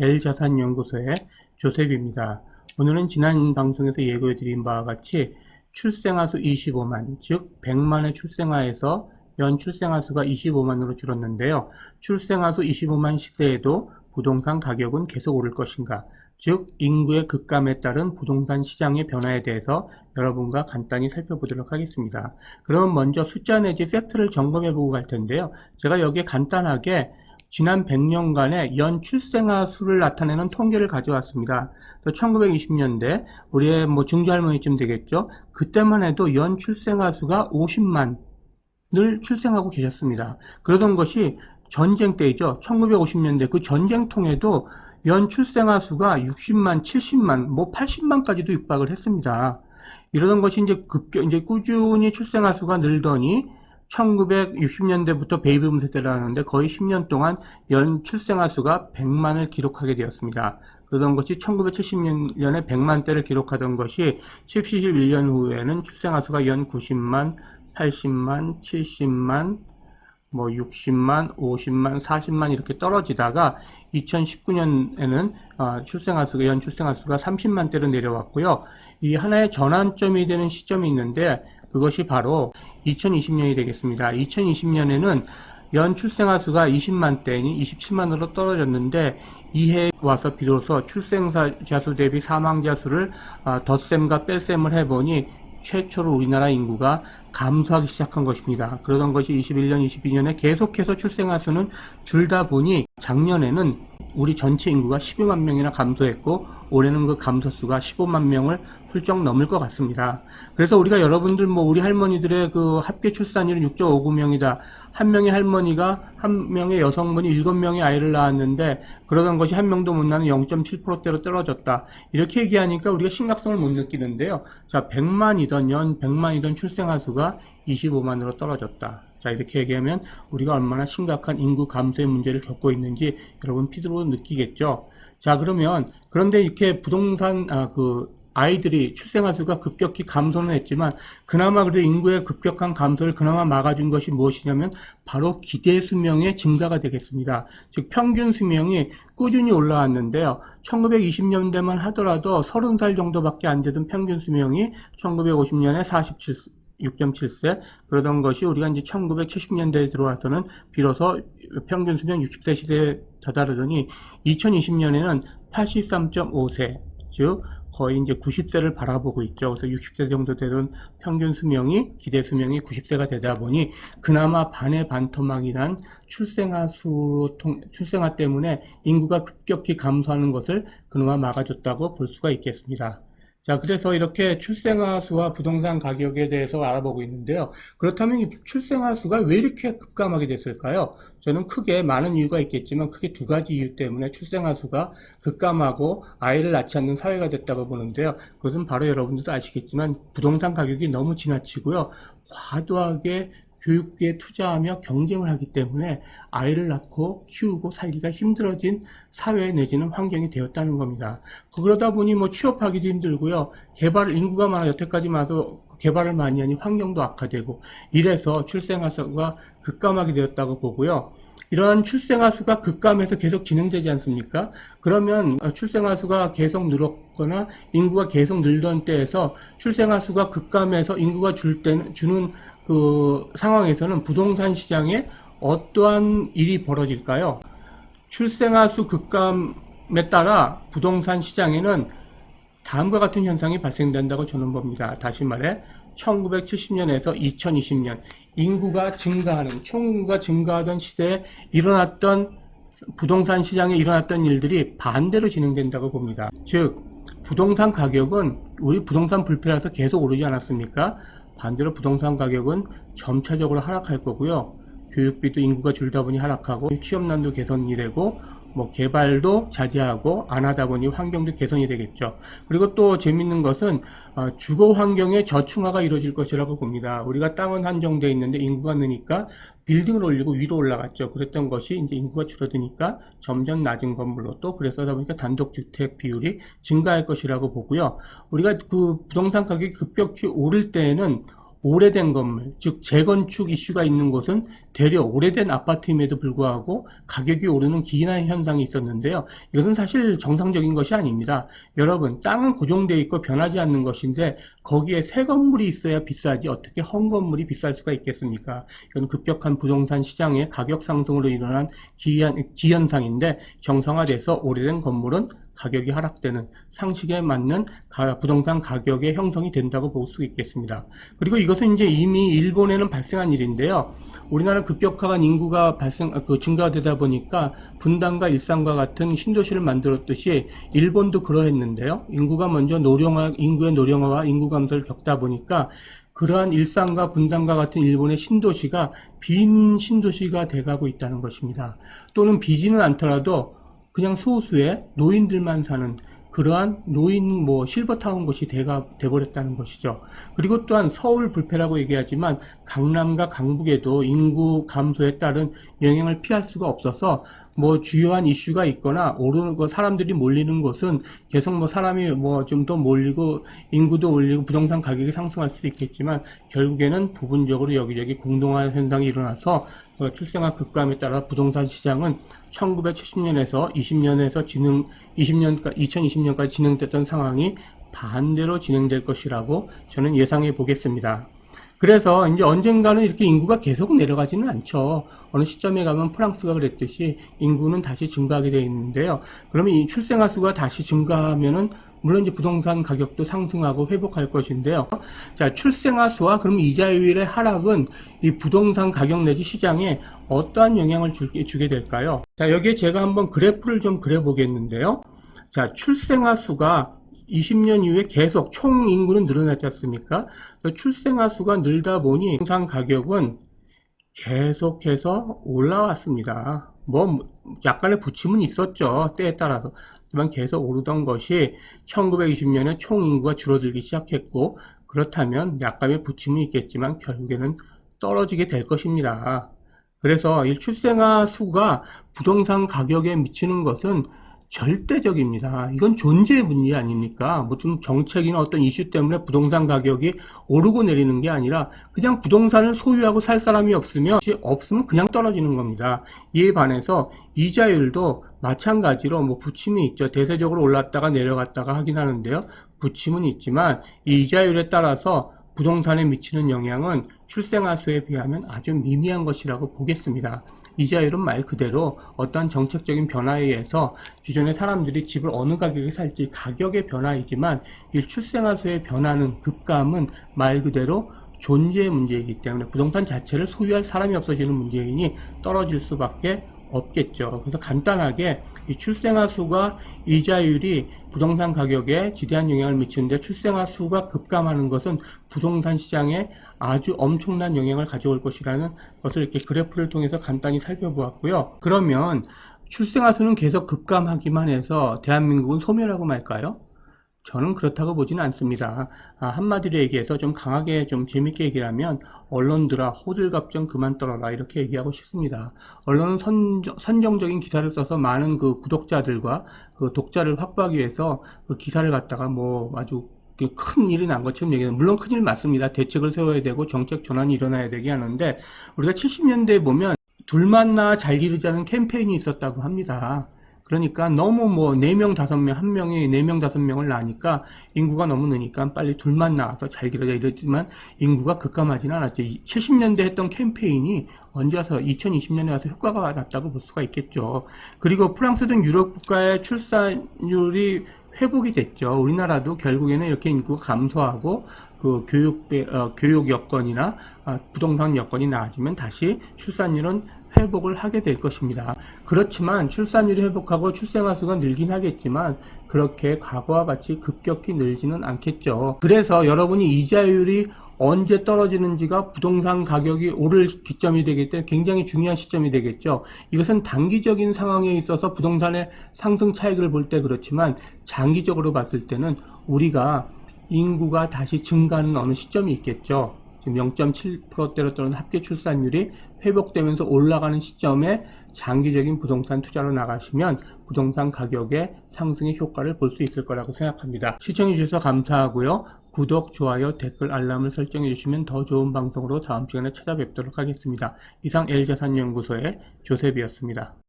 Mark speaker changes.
Speaker 1: L자산연구소의 조셉입니다. 오늘은 지난 방송에서 예고해드린 바와 같이 출생아 수 25만, 즉 100만의 출생아에서 연 출생아 수가 25만으로 줄었는데요. 출생아 수 25만 시대에도 부동산 가격은 계속 오를 것인가? 즉 인구의 급감에 따른 부동산 시장의 변화에 대해서 여러분과 간단히 살펴보도록 하겠습니다. 그럼 먼저 숫자 내지 팩트를 점검해보고 갈 텐데요. 제가 여기에 간단하게 지난 100년간의 연 출생아 수를 나타내는 통계를 가져왔습니다. 1920년대 우리의 증조할머니쯤 되겠죠. 그때만 해도 연 출생아 수가 50만을 출생하고 계셨습니다. 그러던 것이 전쟁 때이죠. 1950년대 그 전쟁통에도 연 출생아 수가 60만, 70만, 80만까지도 육박을 했습니다. 이러던 것이 이제 꾸준히 출생아 수가 늘더니 1960년대부터 베이비붐 세대를 하는데 거의 10년 동안 연 출생아 수가 100만을 기록하게 되었습니다. 그러던 것이 1970년에 100만대를 기록하던 것이 71년 후에는 출생아 수가 연 90만, 80만, 70만, 60만, 50만, 40만 이렇게 떨어지다가 2019년에는 연 출생아 수가 30만대로 내려왔고요. 이 하나의 전환점이 되는 시점이 있는데 그것이 바로 2020년이 되겠습니다. 2020년에는 연 출생아 수가 20만대니 27만으로 떨어졌는데 이해에 와서 비로소 출생자 수 대비 사망자 수를 덧셈과 뺄셈을 해보니 최초로 우리나라 인구가 감소하기 시작한 것입니다. 그러던 것이 21년, 22년에 계속해서 출생아 수는 줄다 보니 작년에는 우리 전체 인구가 12만 명이나 감소했고 올해는 그 감소수가 15만 명을 훌쩍 넘을 것 같습니다. 그래서 우리가 여러분들 우리 할머니들의 그 합계 출산율은 6.59명이다. 한 명의 할머니가 한 명의 여성분이 7명의 아이를 낳았는데 그러던 것이 한 명도 못 낳는 0.7%대로 떨어졌다. 이렇게 얘기하니까 우리가 심각성을 못 느끼는데요. 자, 100만이던 연 100만이던 출생아 수가 25만으로 떨어졌다. 자, 이렇게 얘기하면 우리가 얼마나 심각한 인구 감소의 문제를 겪고 있는지 여러분 피드로 느끼겠죠. 자, 그런데 이렇게 부동산 아이들이 출생아 수가 급격히 감소는 했지만 그나마 그래도 인구의 급격한 감소를 그나마 막아준 것이 무엇이냐면 바로 기대 수명의 증가가 되겠습니다. 즉 평균 수명이 꾸준히 올라왔는데요. 1920년대만 하더라도 30살 정도밖에 안 되던 평균 수명이 1950년에 6.7세 그러던 것이 우리가 이제 1970년대에 들어와서는 비로소 평균 수명 60세 시대에 다다르더니 2020년에는 83.5세 즉 거의 이제 90세를 바라보고 있죠. 그래서 60세 정도 되던 평균 수명이 기대 수명이 90세가 되다 보니 그나마 반의 반토막이 난 출생아 때문에 인구가 급격히 감소하는 것을 그나마 막아줬다고 볼 수가 있겠습니다. 자, 그래서 이렇게 출생아 수와 부동산 가격에 대해서 알아보고 있는데요. 그렇다면 이 출생아 수가 왜 이렇게 급감하게 됐을까요? 저는 크게 많은 이유가 있겠지만 크게 두 가지 이유 때문에 출생아 수가 급감하고 아이를 낳지 않는 사회가 됐다고 보는데요. 그것은 바로 여러분들도 아시겠지만 부동산 가격이 너무 지나치고요. 과도하게 교육비에 투자하며 경쟁을 하기 때문에 아이를 낳고 키우고 살기가 힘들어진 사회 내지는 환경이 되었다는 겁니다. 그러다 보니 취업하기도 힘들고요. 인구가 많아 여태까지 와서 개발을 많이 하니 환경도 악화되고 이래서 출생아 수가 급감하게 되었다고 보고요. 이러한 출생아 수가 급감해서 계속 진행되지 않습니까? 그러면 출생아 수가 계속 늘었거나 인구가 계속 늘던 때에서 출생아 수가 급감해서 인구가 주는 그 상황에서는 부동산 시장에 어떠한 일이 벌어질까요? 출생아 수 급감에 따라 부동산 시장에는 다음과 같은 현상이 발생된다고 저는 봅니다. 다시 말해 1970년에서 2020년 인구가 증가하는 총인구가 증가하던 시대에 일어났던 부동산 시장에 일어났던 일들이 반대로 진행된다고 봅니다. 즉 부동산 가격은 우리 부동산 불패라서 계속 오르지 않았습니까? 반대로 부동산 가격은 점차적으로 하락할 거고요. 교육비도 인구가 줄다 보니 하락하고 취업난도 개선이 되고 개발도 자제하고 안 하다 보니 환경도 개선이 되겠죠. 그리고 또 재밌는 것은 주거 환경의 저층화가 이루어질 것이라고 봅니다. 우리가 땅은 한정되어 있는데 인구가 느니까 빌딩을 올리고 위로 올라갔죠. 그랬던 것이 이제 인구가 줄어드니까 점점 낮은 건물로 또 그래서 하다 보니까 단독주택 비율이 증가할 것이라고 보고요. 우리가 그 부동산 가격이 급격히 오를 때에는 오래된 건물, 즉 재건축 이슈가 있는 곳은 되려 오래된 아파트임에도 불구하고 가격이 오르는 기인한 현상이 있었는데요. 이것은 사실 정상적인 것이 아닙니다. 여러분, 땅은 고정되어 있고 변하지 않는 것인데 거기에 새 건물이 있어야 비싸지 어떻게 헌 건물이 비쌀 수가 있겠습니까? 이건 급격한 부동산 시장의 가격 상승으로 일어난 기현상인데, 정상화돼서 오래된 건물은 가격이 하락되는, 상식에 맞는 부동산 가격의 형성이 된다고 볼 수 있겠습니다. 그리고 이것은 이제 이미 일본에는 발생한 일인데요. 우리나라 급격한 인구가 증가되다 보니까 분당과 일산과 같은 신도시를 만들었듯이 일본도 그러했는데요. 인구가 먼저 인구의 노령화와 인구 감소를 겪다 보니까 그러한 일산과 분당과 같은 일본의 신도시가 빈 신도시가 돼가고 있다는 것입니다. 또는 비지는 않더라도 그냥 소수의 노인들만 사는 그러한 노인 실버타운 곳이 돼버렸다는 것이죠. 그리고 또한 서울 불패라고 얘기하지만 강남과 강북에도 인구 감소에 따른 영향을 피할 수가 없어서 주요한 이슈가 있거나 사람들이 몰리는 곳은 계속 사람이 좀 더 몰리고 인구도 올리고 부동산 가격이 상승할 수도 있겠지만, 결국에는 부분적으로 여기저기 공동화 현상이 일어나서 출생아 급감에 따라 부동산 시장은 1970년에서 2020년까지 진행됐던 상황이 반대로 진행될 것이라고 저는 예상해 보겠습니다. 그래서 이제 언젠가는 이렇게 인구가 계속 내려가지는 않죠. 어느 시점에 가면 프랑스가 그랬듯이 인구는 다시 증가하게 되어 있는데요. 그러면 이 출생아 수가 다시 증가하면은 물론 이제 부동산 가격도 상승하고 회복할 것인데요. 자, 출생아 수와 그럼 이자율의 하락은 이 부동산 가격 내지 시장에 어떠한 영향을 주게 될까요? 자, 여기에 제가 한번 그래프를 좀 그려보겠는데요. 자, 출생아 수가 20년 이후에 계속 총 인구는 늘어났지 않습니까? 출생아 수가 늘다 보니 부동산 가격은 계속해서 올라왔습니다. 약간의 부침은 있었죠. 때에 따라서. 하지만 계속 오르던 것이 1920년에 총 인구가 줄어들기 시작했고, 그렇다면 약간의 부침은 있겠지만 결국에는 떨어지게 될 것입니다. 그래서 이 출생아 수가 부동산 가격에 미치는 것은 절대적입니다. 이건 존재의 문제 아닙니까? 무슨 정책이나 어떤 이슈 때문에 부동산 가격이 오르고 내리는 게 아니라 그냥 부동산을 소유하고 살 사람이 없으면 그냥 떨어지는 겁니다. 이에 반해서 이자율도 마찬가지로 부침이 있죠. 대세적으로 올랐다가 내려갔다가 하긴 하는데요. 부침은 있지만 이 이자율에 따라서 부동산에 미치는 영향은 출생아 수에 비하면 아주 미미한 것이라고 보겠습니다. 이자율은 말 그대로 어떠한 정책적인 변화에 의해서 기존의 사람들이 집을 어느 가격에 살지 가격의 변화이지만, 이 출생아 수의 변화는 급감은 말 그대로 존재의 문제이기 때문에 부동산 자체를 소유할 사람이 없어지는 문제이니 떨어질 수밖에 없겠죠. 그래서 간단하게 이 출생아 수가 이자율이 부동산 가격에 지대한 영향을 미치는데, 출생아 수가 급감하는 것은 부동산 시장에 아주 엄청난 영향을 가져올 것이라는 것을 이렇게 그래프를 통해서 간단히 살펴보았고요. 그러면 출생아 수는 계속 급감하기만 해서 대한민국은 소멸하고 말까요? 저는 그렇다고 보지는 않습니다. 한마디로 얘기해서 좀 강하게 좀 재밌게 얘기를 하면, 언론들아 호들갑 좀 그만 떨어라, 이렇게 얘기하고 싶습니다. 언론은 선정적인 기사를 써서 많은 그 구독자들과 그 독자를 확보하기 위해서 그 기사를 갖다가 아주 큰 일이 난 것처럼 얘기해요. 물론 큰일 맞습니다. 대책을 세워야 되고 정책 전환이 일어나야 되게 하는데, 우리가 70년대에 보면 둘만 잘 기르자는 캠페인이 있었다고 합니다. 그러니까 너무 4명, 5명, 한 명이 4명, 5명을 낳으니까 인구가 너무 느니까 빨리 둘만 낳아서 잘 기르자 이랬지만 인구가 급감하지는 않았죠. 70년대 했던 캠페인이 언제 와서 2020년에 와서 효과가 났다고 볼 수가 있겠죠. 그리고 프랑스 등 유럽 국가의 출산율이 회복이 됐죠. 우리나라도 결국에는 이렇게 인구가 감소하고 그 교육 여건이나 부동산 여건이 나아지면 다시 출산율은 회복을 하게 될 것입니다. 그렇지만 출산율이 회복하고 출생아 수가 늘긴 하겠지만 그렇게 과거와 같이 급격히 늘지는 않겠죠. 그래서 여러분이 이자율이 언제 떨어지는지가 부동산 가격이 오를 기점이 되기 때문에 굉장히 중요한 시점이 되겠죠. 이것은 단기적인 상황에 있어서 부동산의 상승 차익을 볼 때 그렇지만, 장기적으로 봤을 때는 우리가 인구가 다시 증가하는 어느 시점이 있겠죠. 지금 0.7%대로 떨어진 합계 출산율이 회복되면서 올라가는 시점에 장기적인 부동산 투자로 나가시면 부동산 가격의 상승의 효과를 볼 수 있을 거라고 생각합니다. 시청해 주셔서 감사하고요. 구독, 좋아요, 댓글, 알람을 설정해 주시면 더 좋은 방송으로 다음 시간에 찾아뵙도록 하겠습니다. 이상 L자산연구소의 조셉이었습니다.